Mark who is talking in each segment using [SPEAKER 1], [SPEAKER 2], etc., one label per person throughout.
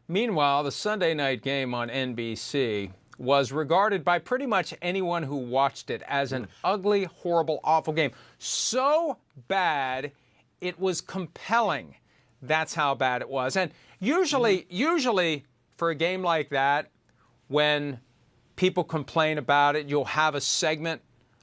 [SPEAKER 1] Meanwhile, the Sunday night game on NBC was regarded by pretty much anyone who watched it as an ugly, horrible, awful game. So bad, it was compelling. That's how bad it was. And usually for a game like that, when people complain about it, you'll have a segment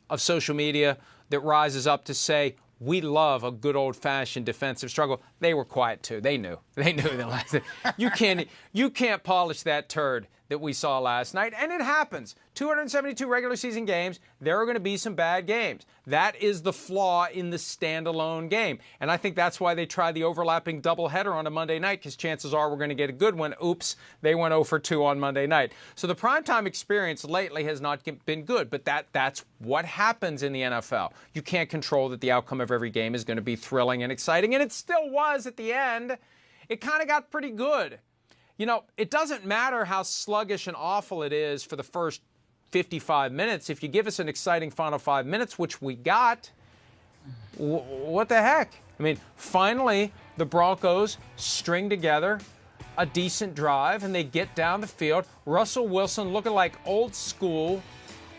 [SPEAKER 1] of social media that rises up to say, we love a good old-fashioned defensive struggle. They were quiet, too. They knew. The last. You can't polish that turd that we saw last night, and it happens. 272 regular season games, there are going to be some bad games. That is the flaw in the standalone game, and I think that's why they tried the overlapping doubleheader on a Monday night, because chances are we're going to get a good one. Oops, they went 0 for 2 on Monday night. So the primetime experience lately has not been good, but that's what happens in the NFL. You can't control that the outcome of every game is going to be thrilling and exciting, and it still was at the end. It kind of got pretty good. You know, it doesn't matter how sluggish and awful it is for the first 55 minutes. If you give us an exciting final 5 minutes, which we got, what the heck? I mean, finally, the Broncos string together a decent drive, and they get down the field. Russell Wilson looking like old school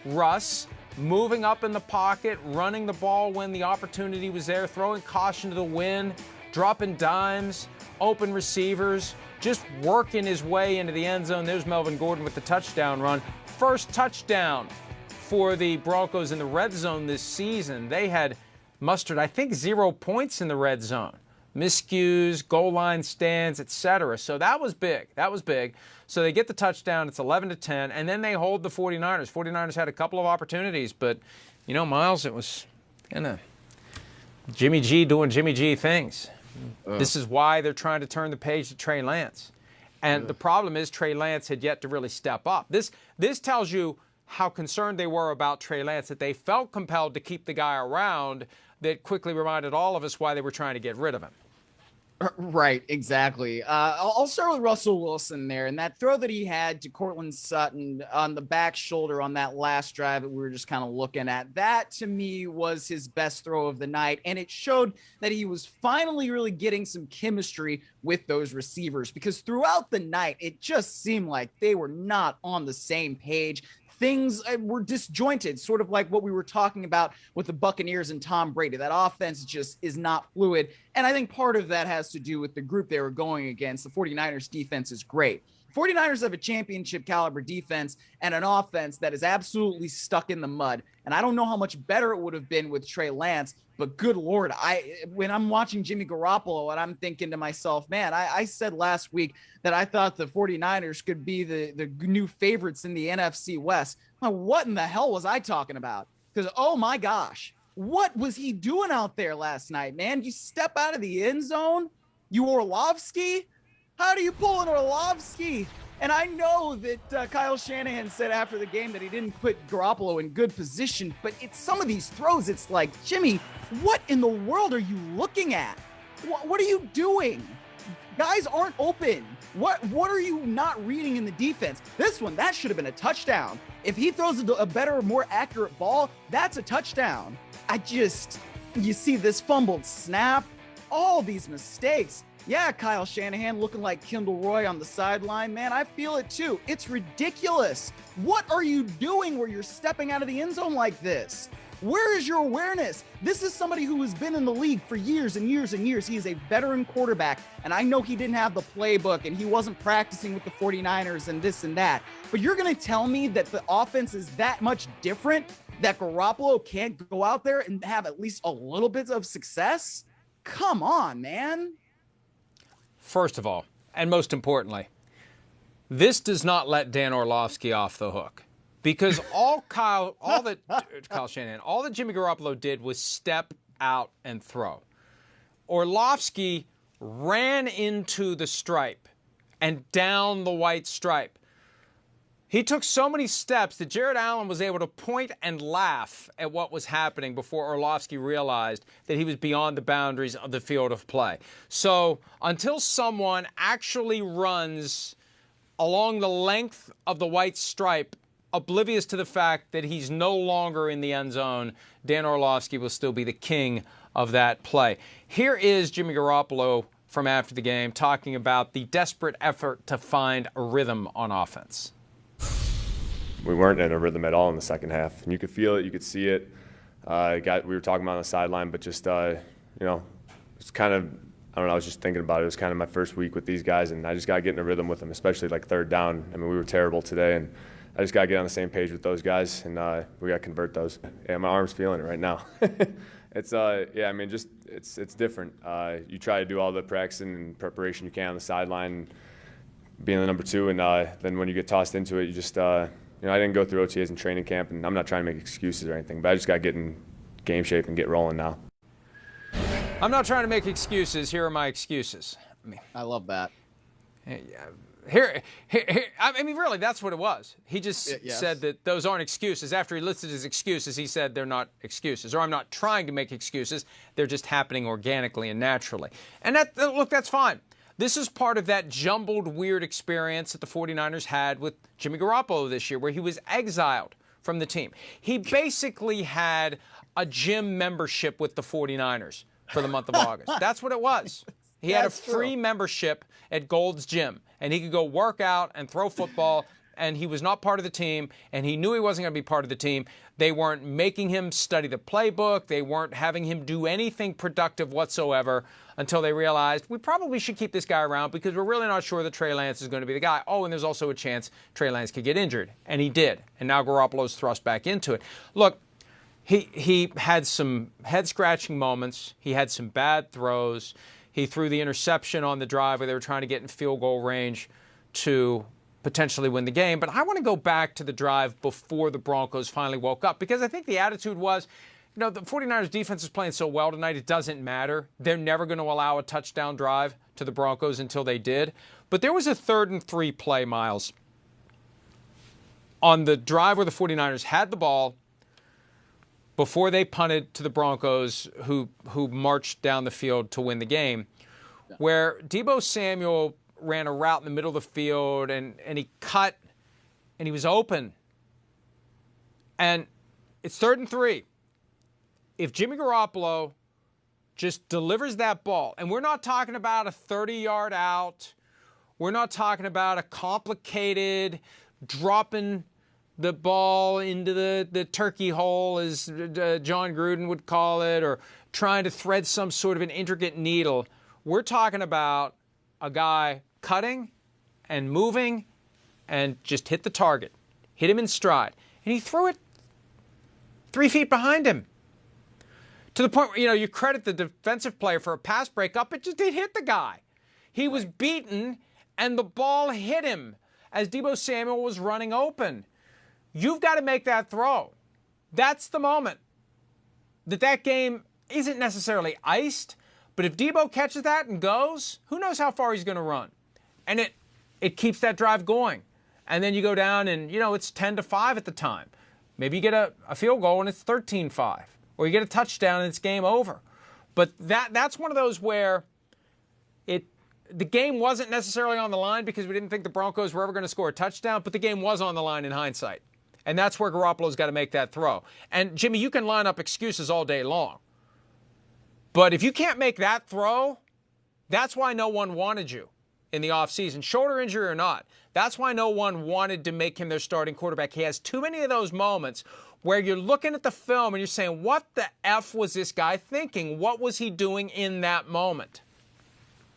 [SPEAKER 1] Russ, moving up in the pocket, running the ball when the opportunity was there, throwing caution to the wind, dropping dimes, open receivers, just working his way into the end zone. There's Melvin Gordon with the touchdown run. First touchdown for the Broncos in the red zone this season. They had mustered, I think, 0 points in the red zone. Miscues, goal line stands, etc. So that was big. So they get the touchdown. It's 11-10, and then they hold the 49ers. 49ers had a couple of opportunities, but, you know, Myles, it was kind of Jimmy G doing Jimmy G things. This is why they're trying to turn the page to Trey Lance. And the problem is Trey Lance had yet to really step up. This tells you how concerned they were about Trey Lance, that they felt compelled to keep the guy around. That quickly reminded all of us why they were trying to get rid of him.
[SPEAKER 2] Right, exactly. I'll start with Russell Wilson there, and that throw that he had to Courtland Sutton on the back shoulder on that last drive that we were just kind of looking at. That, to me, was his best throw of the night, and it showed that he was finally really getting some chemistry with those receivers, because throughout the night, it just seemed like they were not on the same page. Things were disjointed, sort of like what we were talking about with the Buccaneers and Tom Brady. That offense just is not fluid. And I think part of that has to do with the group they were going against. The 49ers defense is great. 49ers have a championship caliber defense and an offense that is absolutely stuck in the mud. And I don't know how much better it would have been with Trey Lance, but good Lord, when I'm watching Jimmy Garoppolo and I'm thinking to myself, man, I said last week that I thought the 49ers could be the new favorites in the NFC West. Now, what in the hell was I talking about? Because, oh my gosh, what was he doing out there last night, man? You step out of the end zone, you Orlovsky? How do you pull an Orlovsky? And I know that Kyle Shanahan said after the game that he didn't put Garoppolo in good position, but it's some of these throws, it's like, Jimmy, what in the world are you looking at? What are you doing? Guys aren't open. What are you not reading in the defense? This one, that should have been a touchdown. If he throws a better, more accurate ball, that's a touchdown. You see this fumbled snap, all these mistakes. Yeah, Kyle Shanahan looking like Kendall Roy on the sideline. Man, I feel it too. It's ridiculous. What are you doing where you're stepping out of the end zone like this? Where is your awareness? This is somebody who has been in the league for years and years and years. He is a veteran quarterback, and I know he didn't have the playbook and he wasn't practicing with the 49ers and this and that. But you're going to tell me that the offense is that much different, that Garoppolo can't go out there and have at least a little bit of success? Come on, man.
[SPEAKER 1] First of all, and most importantly, this does not let Dan Orlovsky off the hook, because all that Jimmy Garoppolo did was step out and throw. Orlovsky ran into the stripe and down the white stripe. He took so many steps that Jared Allen was able to point and laugh at what was happening before Orlovsky realized that he was beyond the boundaries of the field of play. So until someone actually runs along the length of the white stripe, oblivious to the fact that he's no longer in the end zone, Dan Orlovsky will still be the king of that play. Here is Jimmy Garoppolo from after the game, talking about the desperate effort to find a rhythm on offense.
[SPEAKER 3] We weren't in a rhythm at all in the second half. And you could feel it, you could see it. We were talking about on the sideline, but just, it's kind of, I don't know, I was just thinking about it. It was kind of my first week with these guys, and I just got to get in a rhythm with them, especially like third down. I mean, we were terrible today, and I just got to get on the same page with those guys, and we got to convert those. Yeah, my arm's feeling it right now. It's it's different. You try to do all the practicing and preparation you can on the sideline, being the number 2, and then when you get tossed into it, you just I didn't go through OTAs and training camp, and I'm not trying to make excuses or anything, but I just got to get in game shape and get rolling now.
[SPEAKER 1] I'm not trying to make excuses. Here are my excuses.
[SPEAKER 2] I love that.
[SPEAKER 1] Here, I mean, really, that's what it was. He just said that those aren't excuses. After he listed his excuses, he said they're not excuses, or I'm not trying to make excuses. They're just happening organically and naturally. And look, that's fine. This is part of that jumbled, weird experience that the 49ers had with Jimmy Garoppolo this year, where he was exiled from the team. He basically had a gym membership with the 49ers for the month of August. That's what it was. He had a free membership at Gold's Gym, and he could go work out and throw football, and he was not part of the team, and he knew he wasn't going to be part of the team. They weren't making him study the playbook. They weren't having him do anything productive whatsoever until they realized we probably should keep this guy around because we're really not sure that Trey Lance is going to be the guy. Oh, and there's also a chance Trey Lance could get injured, and he did. And now Garoppolo's thrust back into it. Look, he had some head-scratching moments. He had some bad throws. He threw the interception on the drive where they were trying to get in field goal range to potentially win the game. But I want to go back to the drive before the Broncos finally woke up, because I think the attitude was, the 49ers defense is playing so well tonight, it doesn't matter. They're never going to allow a touchdown drive to the Broncos until they did. But there was a 3rd and 3 play, Myles, on the drive where the 49ers had the ball before they punted to the Broncos, who marched down the field to win the game, where Deebo Samuel ran a route in the middle of the field, and he cut, and he was open. And it's 3rd and 3. If Jimmy Garoppolo just delivers that ball, and we're not talking about a 30-yard out, we're not talking about a complicated dropping the ball into the turkey hole, as John Gruden would call it, or trying to thread some sort of an intricate needle. We're talking about a guy cutting and moving and just hit the target, hit him in stride. And he threw it 3 feet behind him. To the point where, you credit the defensive player for a pass breakup, it just did hit the guy. He was beaten, and the ball hit him as Deebo Samuel was running open. You've got to make that throw. That's the moment. That game isn't necessarily iced, but if Deebo catches that and goes, who knows how far he's going to run. And it keeps that drive going. And then you go down and, it's 10-5 at the time. Maybe you get a field goal and it's 13-5. Or you get a touchdown and it's game over. But that's one of those where the game wasn't necessarily on the line because we didn't think the Broncos were ever going to score a touchdown, but the game was on the line in hindsight. And that's where Garoppolo's got to make that throw. And, Jimmy, you can line up excuses all day long. But if you can't make that throw, that's why no one wanted you in the offseason, shoulder injury or not. That's why no one wanted to make him their starting quarterback. He has too many of those moments where you're looking at the film and you're saying, what the F was this guy thinking? What was he doing in that moment?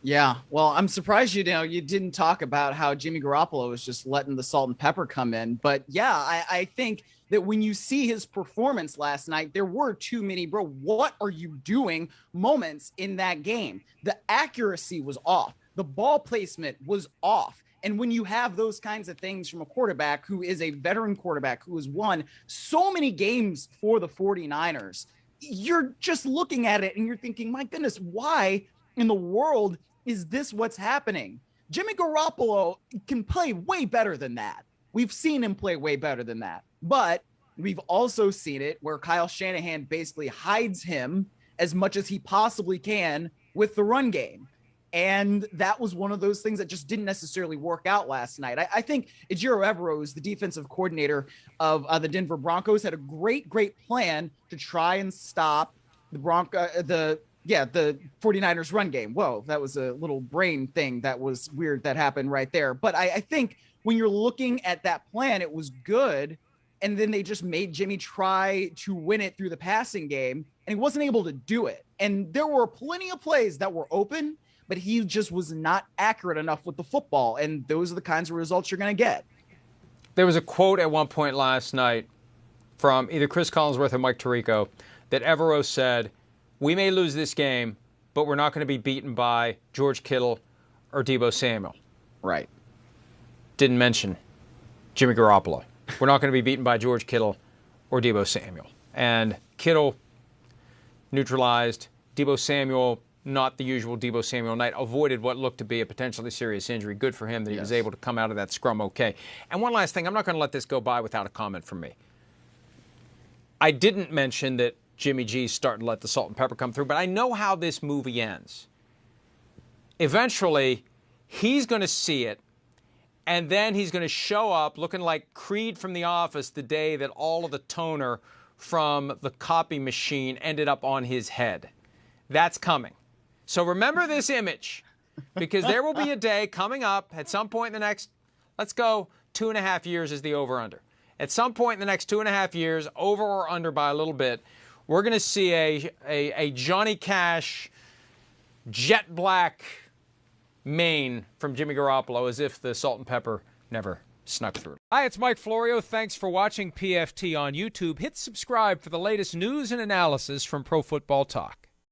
[SPEAKER 2] Yeah, well, I'm surprised you didn't talk about how Jimmy Garoppolo was just letting the salt and pepper come in. But yeah, I think that when you see his performance last night, there were too many, bro, what are you doing moments in that game. The accuracy was off. The ball placement was off. And when you have those kinds of things from a quarterback who is a veteran quarterback who has won so many games for the 49ers, you're just looking at it and you're thinking, my goodness, why in the world is this what's happening? Jimmy Garoppolo can play way better than that. We've seen him play way better than that. But we've also seen it where Kyle Shanahan basically hides him as much as he possibly can with the run game. And that was one of those things that just didn't necessarily work out last night. I think Ejiro Evero, the defensive coordinator of the Denver Broncos, had a great plan to try and stop the Yeah, the 49ers run game. Whoa, that was a little brain thing that was weird that happened right there. But I think when you're looking at that plan, it was good. And then they just made Jimmy try to win it through the passing game, and he wasn't able to do it. And there were plenty of plays that were open, but he just was not accurate enough with the football. And those are the kinds of results you're going to get.
[SPEAKER 1] There was a quote at one point last night from either Chris Collinsworth or Mike Tirico that Evero said, "We may lose this game, but we're not going to be beaten by George Kittle or Deebo Samuel."
[SPEAKER 2] Right.
[SPEAKER 1] Didn't mention Jimmy Garoppolo. We're not going to be beaten by George Kittle or Deebo Samuel. And Kittle neutralized. Deebo Samuel, not the usual Deebo Samuel night, avoided what looked to be a potentially serious injury. Good for him that he was able to come out of that scrum okay. And one last thing, I'm not going to let this go by without a comment from me. I didn't mention that Jimmy G's starting to let the salt and pepper come through, but I know how this movie ends. Eventually, he's going to see it, and then he's going to show up looking like Creed from The Office the day that all of the toner from the copy machine ended up on his head. That's coming. So remember this image, because there will be a day coming up at some point in the next, let's go 2.5 years is the over-under. At some point in the next 2.5 years, over or under by a little bit, we're going to see a Johnny Cash jet black mane from Jimmy Garoppolo, as if the salt and pepper never snuck through. Hi, it's Mike Florio. Thanks for watching PFT on YouTube. Hit subscribe for the latest news and analysis from Pro Football Talk.